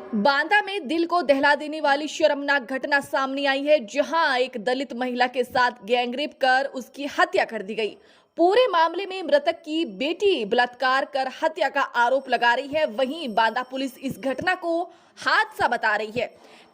बांदा में दिल को दहला देने वाली शर्मनाक घटना सामने आई है, जहां एक दलित महिला के साथ गैंगरेप कर उसकी हत्या कर दी गई। पूरे मामले में मृतक की बेटी बलात्कार कर हत्या का आरोप लगा रही है। वहीं बांदा पुलिस इस घटना को हादसा बता रही है।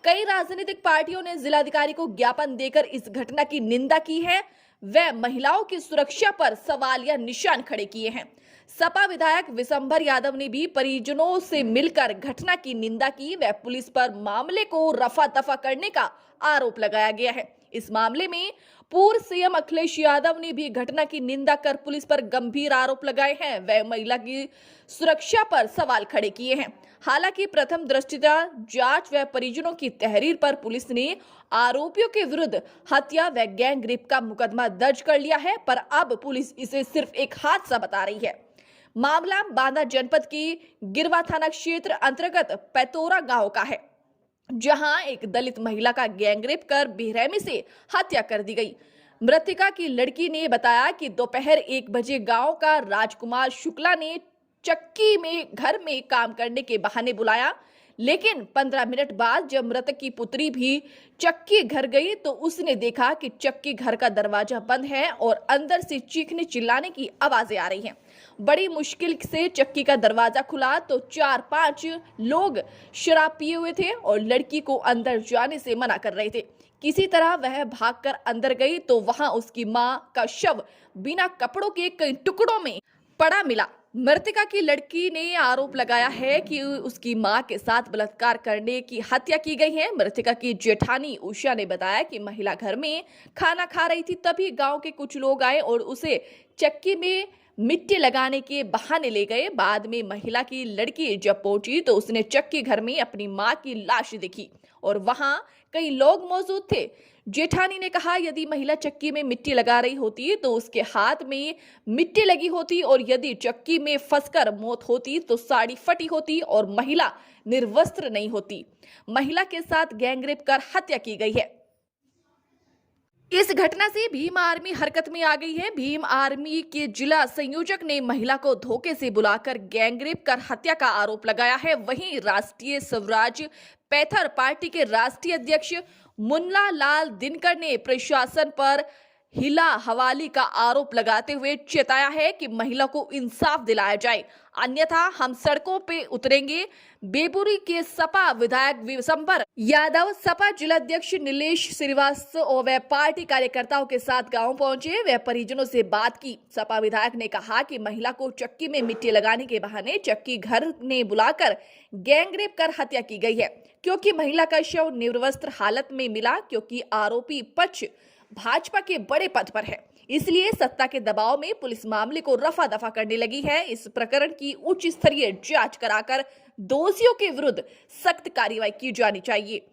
कई राजनीतिक पार्टियों ने जिलाधिकारी को ज्ञापन देकर इस घटना की निंदा की है। वे महिलाओं की सुरक्षा पर सवाल या निशान खड़े किए हैं। सपा विधायक विशंभर यादव ने भी परिजनों से मिलकर घटना की निंदा की। वह पुलिस पर मामले को रफा दफा करने का आरोप लगाया गया है। इस मामले में पूर्व सीएम अखिलेश यादव ने भी घटना की निंदा कर पुलिस पर गंभीर आरोप लगाए हैं। वह महिला की सुरक्षा पर सवाल खड़े किए हैं। हालांकि प्रथम दृष्टया जांच व परिजनों की तहरीर पर पुलिस ने आरोपियों के विरुद्ध हत्या व गैंगरेप का मुकदमा दर्ज कर लिया है, पर अब पुलिस इसे सिर्फ एक हादसा बता रही है। मामला बांदा जनपद की गिरवा थाना क्षेत्र अंतर्गत पैतोरा गांव का है, जहां एक दलित महिला का गैंगरेप कर बेरहमी से हत्या कर दी गई। मृतका की लड़की ने बताया कि दोपहर 1 बजे गांव का राजकुमार शुक्ला ने चक्की में घर में काम करने के बहाने बुलाया, लेकिन 15 मिनट बाद जब मृतक की पुत्री भी चक्की घर गई तो उसने देखा कि चक्की घर का दरवाजा बंद है और अंदर से चीखने चिल्लाने की आवाजें आ रही हैं। बड़ी मुश्किल से चक्की का दरवाजा खुला तो 4-5 लोग शराब पिए हुए थे और लड़की को अंदर जाने से मना कर रहे थे। किसी तरह वह भागकर अंदर गई तो वहां उसकी मां का शव बिना कपड़ों के कई टुकड़ों में पड़ा मिला। मृतका की लड़की ने आरोप लगाया है कि उसकी मां के साथ बलात्कार करने की हत्या की गई है। मृतका की जेठानी उषा ने बताया कि महिला घर में खाना खा रही थी, तभी गांव के कुछ लोग आए और उसे चक्की में मिट्टी लगाने के बहाने ले गए। बाद में महिला की लड़की जब पहुंची तो उसने चक्की घर में अपनी मां की लाश देखी और वहां कई लोग मौजूद थे। जेठानी ने कहा, यदि महिला चक्की में मिट्टी लगा रही होती तो उसके हाथ में मिट्टी लगी होती और यदि चक्की में फंसकर मौत होती तो साड़ी फटी होती और महिला निर्वस्त्र नहीं होती। महिला के साथ गैंगरेप कर हत्या की गई है। इस घटना से भीम आर्मी हरकत में आ गई है। भीम आर्मी के जिला संयोजक ने महिला को धोखे से बुलाकर गैंगरेप कर हत्या का आरोप लगाया है। वहीं राष्ट्रीय स्वराज पैथर पार्टी के राष्ट्रीय अध्यक्ष मुन्ना लाल दिनकर ने प्रशासन पर हिला हवाली का आरोप लगाते हुए चेताया है कि महिला को इंसाफ दिलाया जाए, अन्यथा हम सड़कों पे उतरेंगे। बेबुरी के सपा विधायक विशंभर यादव, सपा जिलाध्यक्ष नीलेश श्रीवास्तव और वे पार्टी कार्यकर्ताओं के साथ गांव पहुंचे। वे परिजनों से बात की। सपा विधायक ने कहा कि महिला को चक्की में मिट्टी लगाने के बहाने चक्की घर ने बुलाकर गैंगरेप कर हत्या की गई है, क्योंकि महिला का शव निर्वस्त्र हालत में मिला। क्योंकि आरोपी पक्ष भाजपा के बड़े पद पर है, इसलिए सत्ता के दबाव में पुलिस मामले को रफा दफा करने लगी है। इस प्रकरण की उच्च स्तरीय जांच कराकर दोषियों के विरुद्ध सख्त कार्रवाई की जानी चाहिए।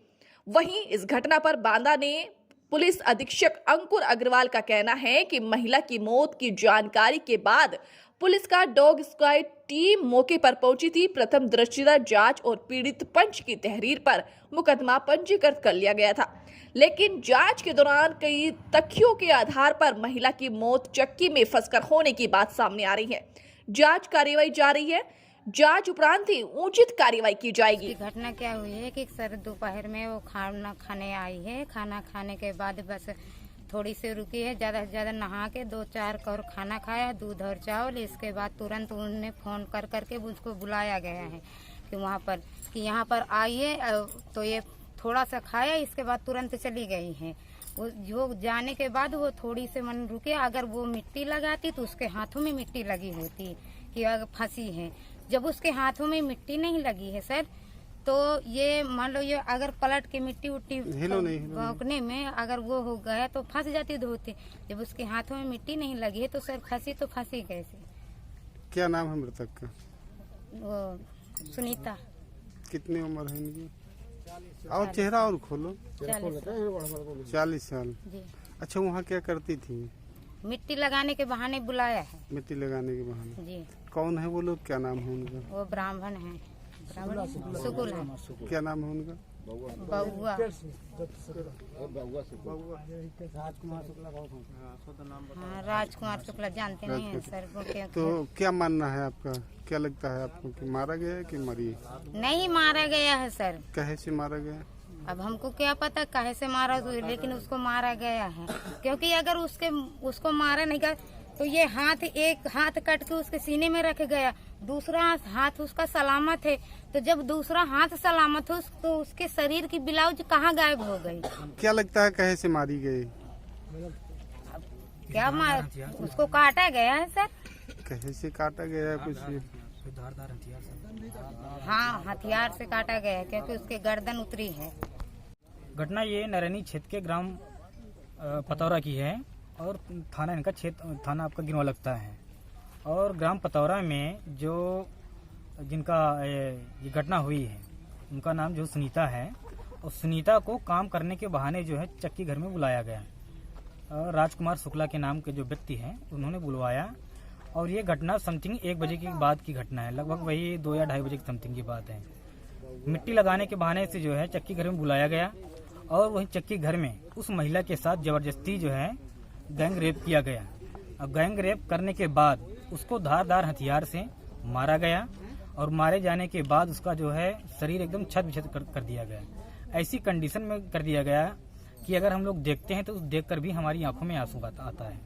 वहीं इस घटना पर बांदा ने पुलिस अधीक्षक अंकुर अग्रवाल का कहना है कि महिला की मौत की जानकारी के बाद पुलिस का डॉग स्क्वाड टीम मौके पर पहुंची थी। प्रथम दृष्टया जांच और पीड़ित पंच की तहरीर पर मुकदमा पंजीकृत कर लिया गया था, लेकिन जांच के दौरान कई तथ्यों के आधार पर महिला की मौत चक्की में फंसकर होने की बात सामने आ रही है। जांच कार्रवाई जारी है। जांच उपरांत ही उचित कार्रवाई की जाएगी। घटना क्या हुई है कि सर दोपहर में वो खाना खाने आई है। खाना खाने के बाद बस थोड़ी सी रुकी है, ज्यादा से ज्यादा नहा के 2-4 कौर खाना खाया, दूध और चावल। इसके बाद तुरंत उन्हें फोन कर करके उसको बुलाया गया है कि वहाँ पर कि यहाँ पर आइए, तो ये थोड़ा सा खाया, इसके बाद तुरंत चली गई है। वो जो जाने के बाद वो थोड़ी से मन रुके, अगर वो मिट्टी लगाती तो उसके हाथों में मिट्टी लगी होती कि अगर फंसी है। जब उसके हाथों में मिट्टी नहीं लगी है सर, तो ये मान लो ये अगर पलट के मिट्टी उट्टी भौंकने में अगर वो हो गया तो फंस जाती धोती। जब उसके हाथों में मिट्टी नहीं लगी है तो सर फंसी तो फंसी कैसे। क्या नाम है मृतक का? वो सुनीता। कितनी उम्र है इनकी? और चेहरा और खोलो। 40 साल जी। अच्छा, वहाँ क्या करती थी? मिट्टी लगाने के बहाने बुलाया है। मिट्टी लगाने के बहाने जी। कौन है वो लोग? क्या नाम है उनका? वो ब्राह्मण है, ब्राह्मण सुकुल है। क्या नाम है उनका? बउआ हाँ, राजकुमार शुक्ला जानते नहीं हैं सर वो क्या। तो क्या मानना है आपका, क्या लगता है आपको कि मारा गया है कि मरी? नहीं मारा गया है सर। कहे से मारा गया? अब हमको क्या पता काहे से मारा तो, लेकिन उसको मारा गया है। क्योंकि अगर उसको मारा नहीं गया तो ये हाथ, एक हाथ कट के उसके सीने में रख गया, दूसरा हाथ उसका सलामत है। तो जब दूसरा हाथ सलामत हो तो उसके शरीर की ब्लाउज कहाँ गायब हो गई? क्या लगता है कहे से मारी गई? क्या मार, उसको काटा गया है सर। कहे से काटा गया है कुछ? हाँ, हथियार से काटा गया है क्योंकि उसके गर्दन उतरी है। घटना ये नरैनी क्षेत्र के ग्राम पतौरा की है और थाना इनका क्षेत्र, थाना आपका गिरवा लगता है। और ग्राम पतौरा में जो जिनका ये घटना हुई है उनका नाम जो सुनीता है, और सुनीता को काम करने के बहाने जो है चक्की घर में बुलाया गया। राजकुमार शुक्ला के नाम के जो व्यक्ति हैं उन्होंने बुलवाया, और ये घटना समथिंग 1 बजे के बाद की घटना है, लगभग वही 2 या 2:30 बजे की समथिंग की बात है। मिट्टी लगाने के बहाने से जो है चक्की घर में बुलाया गया, और वही चक्की घर में उस महिला के साथ जबरदस्ती जो है गैंग रेप किया गया। और गैंग रेप करने के बाद उसको धारदार हथियार से मारा गया, और मारे जाने के बाद उसका जो है शरीर एकदम छत बिछत कर दिया गया। ऐसी कंडीशन में कर दिया गया कि अगर हम लोग देखते हैं तो देखकर भी हमारी आंखों में आंसू आता है।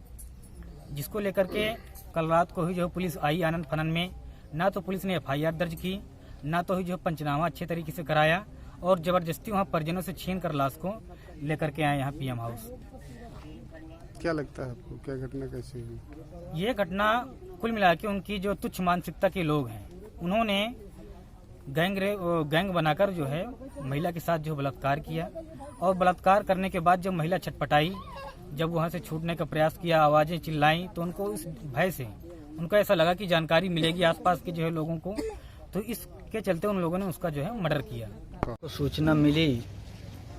जिसको लेकर के कल रात को ही जो पुलिस आई आनंद फनन में, ना तो पुलिस ने FIR दर्ज की, ना तो ही जो पंचनामा अच्छे तरीके से कराया, और जबरदस्ती वहाँ परिजनों से छीन कर लाश को लेकर के आए यहाँ PM हाउस। क्या लगता है आपको, क्या घटना कैसे हुई? ये घटना कुल मिला के उनकी जो तुच्छ मानसिकता के लोग हैं, उन्होंने गैंग बनाकर जो है महिला के साथ जो बलात्कार किया, और बलात्कार करने के बाद जब महिला छटपटाई, जब वहाँ से छूटने का प्रयास किया, आवाजें चिल्लाई, तो उनको इस भय से उनको ऐसा लगा कि जानकारी मिलेगी आसपास के जो है लोगों को, तो इसके चलते उन लोगों ने उसका जो है मर्डर किया। तो सूचना मिली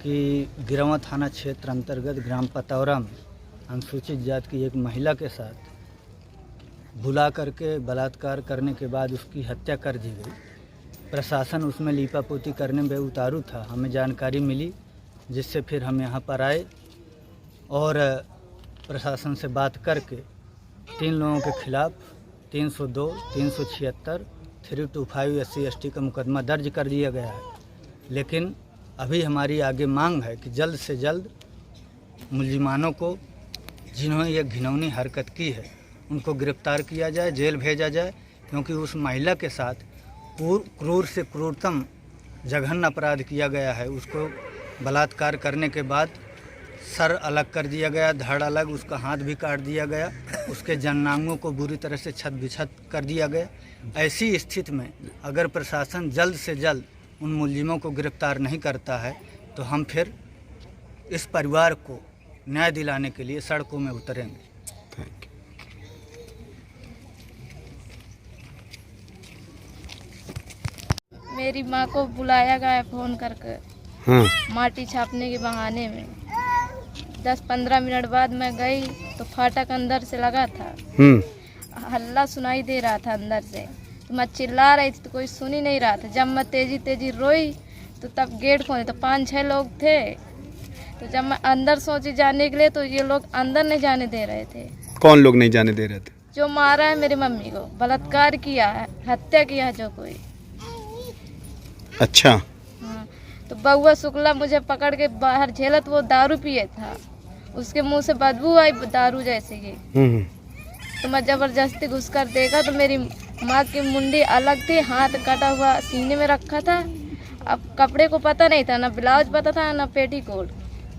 कि गिरवा थाना क्षेत्र अंतर्गत ग्राम पतौरा में अनुसूचित जाति की एक महिला के साथ बुला करके बलात्कार करने के बाद उसकी हत्या कर दी गई। प्रशासन उसमें लीपापोती करने में उतारू था, हमें जानकारी मिली, जिससे फिर हम यहाँ पर आए और प्रशासन से बात करके 3 लोगों के खिलाफ 302, 376, 325 SC/ST का मुकदमा दर्ज कर दिया गया है। लेकिन अभी हमारी आगे मांग है कि जल्द से जल्द मुलजिमानों को, जिन्होंने ये घिनौनी हरकत की है, उनको गिरफ्तार किया जाए, जेल भेजा जाए, क्योंकि उस महिला के साथ क्रूर से क्रूरतम जघन्य अपराध किया गया है। उसको बलात्कार करने के बाद सर अलग कर दिया गया, धड़ अलग, उसका हाथ भी काट दिया गया, उसके जननांगों को बुरी तरह से छत बिछत कर दिया गया। ऐसी स्थिति में अगर प्रशासन जल्द से जल्द उन मुलजिमों को गिरफ्तार नहीं करता है तो हम फिर इस परिवार को न्याय दिलाने के लिए सड़कों में उतरेंगे। मेरी माँ को बुलाया गया फ़ोन करके, माटी छापने के बहाने में। 10-15 मिनट बाद मैं गई तो फाटक अंदर से लगा था, हल्ला सुनाई दे रहा था अंदर से, तो मैं चिल्ला रही थी तो कोई सुन ही नहीं रहा था। जब मैं तेजी तेजी रोई तो तब गेट खोले तो 5-6 लोग थे। तो जब मैं अंदर सोची जाने के लिए तो ये लोग अंदर नहीं जाने दे रहे थे। कौन लोग नहीं जाने दे रहे थे? जो मारा है मेरी मम्मी को, बलात्कार किया है, हत्या किया है जो कोई। अच्छा। हाँ, तो बउआ शुक्ला मुझे पकड़ के बाहर झेलत, वो दारू पिए था, उसके मुंह से बदबू आई दारू जैसे की। तो मैं जबरदस्ती घुस कर देखा तो मेरी माँ की मुंडी अलग थी, हाथ कटा हुआ सीने में रखा था। अब कपड़े को पता नहीं था, ना ब्लाउज पता था, ना पेटीकोट,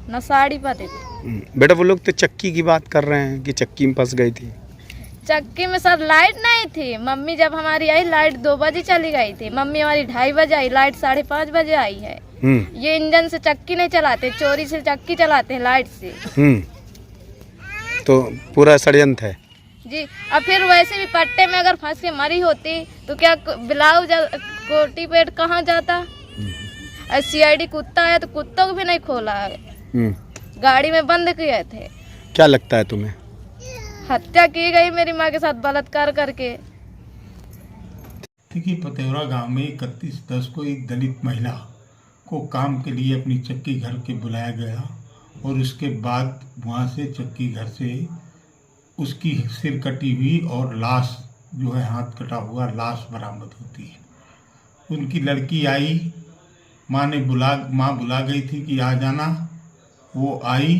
ना साड़ी पता थी। बेटा वो लोग तो चक्की की बात कर रहे हैं कि चक्की में फंस गई थी। चक्की में सर लाइट नहीं थी। मम्मी जब हमारी आई लाइट 2 बजे चली गई थी, मम्मी हमारी 2:30 बजे आई, लाइट 5:30 बजे आई है। ये इंजन से चक्की नहीं चलाते, चोरी से चक्की चलाते हैं लाइट से। तो पूरा षड्यंत्र है जी। अब फिर वैसे भी पट्टे में अगर फंस के मरी होती तो क्या ब्लाउज कोटी पेट कहाँ जाता? CID कुत्ता है तो कुत्तों को भी नहीं खोला है, गाड़ी में बंद किए थे। क्या लगता है तुम्हें? हत्या की गई मेरी माँ के साथ बलात्कार करके। देखिए, पतौरा गांव में 31/10 को एक दलित महिला को काम के लिए अपनी चक्की घर के बुलाया गया और उसके बाद वहाँ से चक्की घर से उसकी सिर कटी हुई और लाश जो है हाथ कटा हुआ लाश बरामद होती है। उनकी लड़की आई, माँ बुला गई थी कि आ जाना। वो आई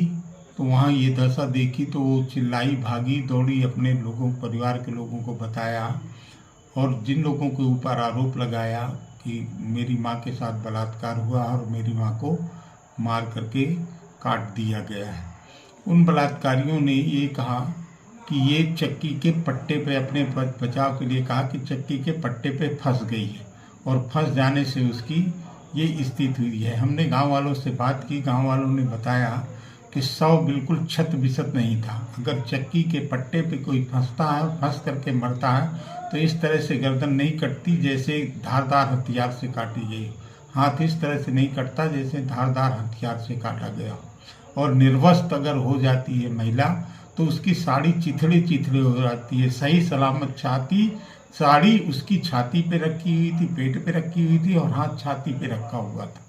तो वहाँ ये दशा देखी तो वो चिल्लाई, भागी, दौड़ी, अपने लोगों परिवार के लोगों को बताया और जिन लोगों के ऊपर आरोप लगाया कि मेरी माँ के साथ बलात्कार हुआ और मेरी माँ को मार करके काट दिया गया है, उन बलात्कारियों ने ये कहा कि ये चक्की के पट्टे पे अपने बचाव के लिए कहा कि चक्की के पट्टे पे फंस गई है और फंस जाने से उसकी ये स्थिति हुई है। हमने गांव वालों से बात की, गांव वालों ने बताया कि शव बिल्कुल क्षत विक्षत नहीं था। अगर चक्की के पट्टे पे कोई फंसता है, फंस करके मरता है तो इस तरह से गर्दन नहीं कटती जैसे धारदार हथियार से काटी गई, हाथ इस तरह से नहीं कटता जैसे धारदार हथियार से काटा गया। और निर्वस्त्र अगर हो जाती है महिला तो उसकी साड़ी चिथड़े चिथड़े हो जाती है। सही सलामत साड़ी उसकी छाती पे रखी हुई थी, पेट पे रखी हुई थी और हाथ छाती पे रखा हुआ था।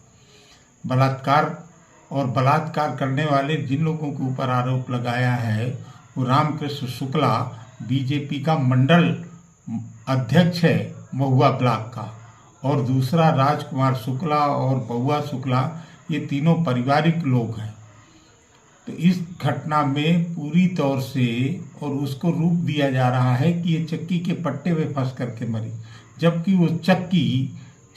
बलात्कार करने वाले जिन लोगों के ऊपर आरोप लगाया है वो रामकृष्ण शुक्ला बीजेपी का मंडल अध्यक्ष है महुआ ब्लॉक का, और दूसरा राजकुमार शुक्ला और बउआ शुक्ला, ये तीनों पारिवारिक लोग हैं। तो इस घटना में पूरी तौर से और उसको रूप दिया जा रहा है कि ये चक्की के पट्टे पे फंस करके मरी, जबकि वो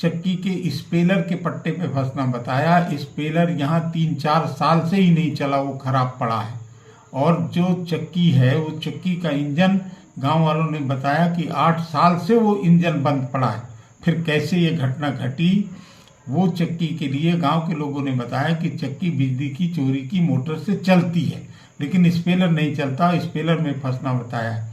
चक्की के स्पेलर के पट्टे पे फंसना बताया। स्पेलर यहाँ 3-4 साल से ही नहीं चला, वो खराब पड़ा है। और जो चक्की है वो चक्की का इंजन गांव वालों ने बताया कि 8 साल से वो इंजन बंद पड़ा है। फिर कैसे ये घटना घटी, वो चक्की के लिए गांव के लोगों ने बताया कि चक्की बिजली की चोरी की मोटर से चलती है लेकिन स्पेलर नहीं चलता, स्पेलर में फंसना बताया।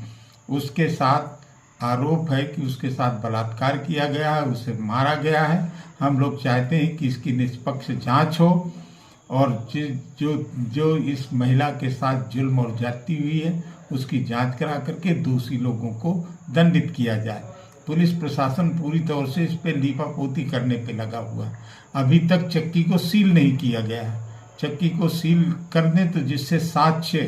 उसके साथ आरोप है कि उसके साथ बलात्कार किया गया है, उसे मारा गया है। हम लोग चाहते हैं कि इसकी निष्पक्ष जांच हो और जो इस महिला के साथ जुल्म और ज्यादती हुई है उसकी जांच करा करके दोषी लोगों को दंडित किया जाए। पुलिस प्रशासन पूरी तौर से इस पे लीपापोती करने पे लगा हुआ है। अभी तक चक्की को सील नहीं किया गया है। चक्की को सील कर दें तो जिससे साक्ष्य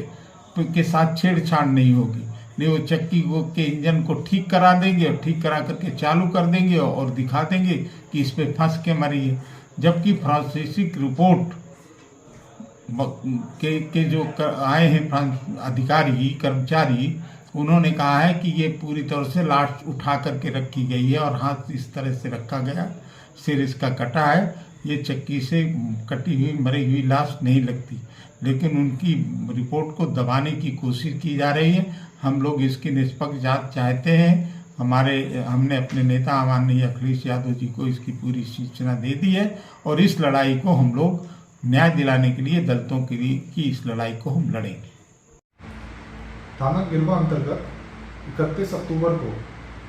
के साथ छेड़छाड़ नहीं होगी, नहीं वो चक्की के इंजन को ठीक करा देंगे और ठीक करा करके चालू कर देंगे और दिखा देंगे कि इस पे फंस के मरी है। जबकि फॉरेंसिक रिपोर्ट के जो आए हैं अधिकारी कर्मचारी, उन्होंने कहा है कि ये पूरी तरह से लाश उठा करके रखी गई है और हाथ इस तरह से रखा गया, सिर इसका कटा है। ये चक्की से कटी हुई मरी हुई लाश नहीं लगती, लेकिन उनकी रिपोर्ट को दबाने की कोशिश की जा रही है। हम लोग इसकी निष्पक्ष जांच चाहते हैं। हमने अपने नेता माननीय अखिलेश यादव जी को इसकी पूरी सूचना दे दी है और इस लड़ाई को हम लोग न्याय दिलाने के लिए दलितों के लिए की इस लड़ाई को हम लड़ेंगे। थाना गिरवा अंतर्गत 31 अक्टूबर को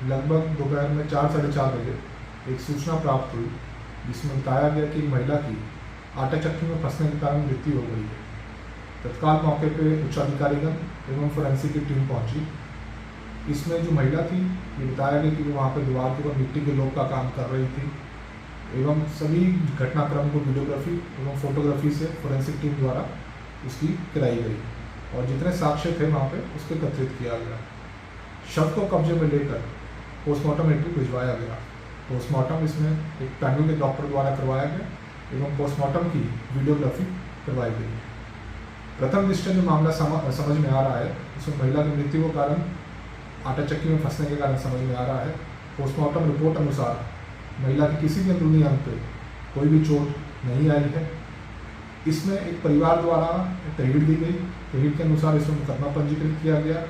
लगभग दोपहर में 4-4:30 बजे एक सूचना प्राप्त हुई जिसमें बताया गया कि महिला की आटा चक्की में फंसने के कारण मृत्यु हो गई है। तत्काल मौके पर उच्चाधिकारीगण एवं फोरेंसिक की टीम पहुंची। इसमें जो महिला थी ये बताया गया कि वो वहाँ पर दीवार के ऊपर मिट्टी के लोग का काम कर रही थी एवं सभी घटनाक्रम को वीडियोग्राफी एवं फोटोग्राफी से फोरेंसिक टीम द्वारा उसकी कराई गई और जितने साक्ष्य थे वहाँ पे उसको एकत्रित किया गया। शव को कब्जे में लेकर पोस्टमार्टम हेतु भिजवाया गया। पोस्टमार्टम इसमें एक पैनल के डॉक्टर द्वारा करवाया गया एवं पोस्टमार्टम की वीडियोग्राफी करवाई गई। प्रथम दृष्टया जो मामला समझ में आ रहा है उसमें महिला की मृत्यु का कारण आटा चक्की में फंसने के कारण समझ में आ रहा है। पोस्टमार्टम रिपोर्ट अनुसार महिला के किसी भी अंदरूनी अंग पे कोई भी चोट नहीं आई है। इसमें एक परिवार द्वारा तहरीर दी गई, तहरीर के अनुसार इसमें मुकदमा पंजीकृत किया गया।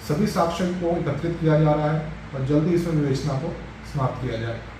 सभी साक्ष्य को एकत्रित किया जा रहा है और जल्दी इसमें विवेचना को समाप्त किया जाएगा।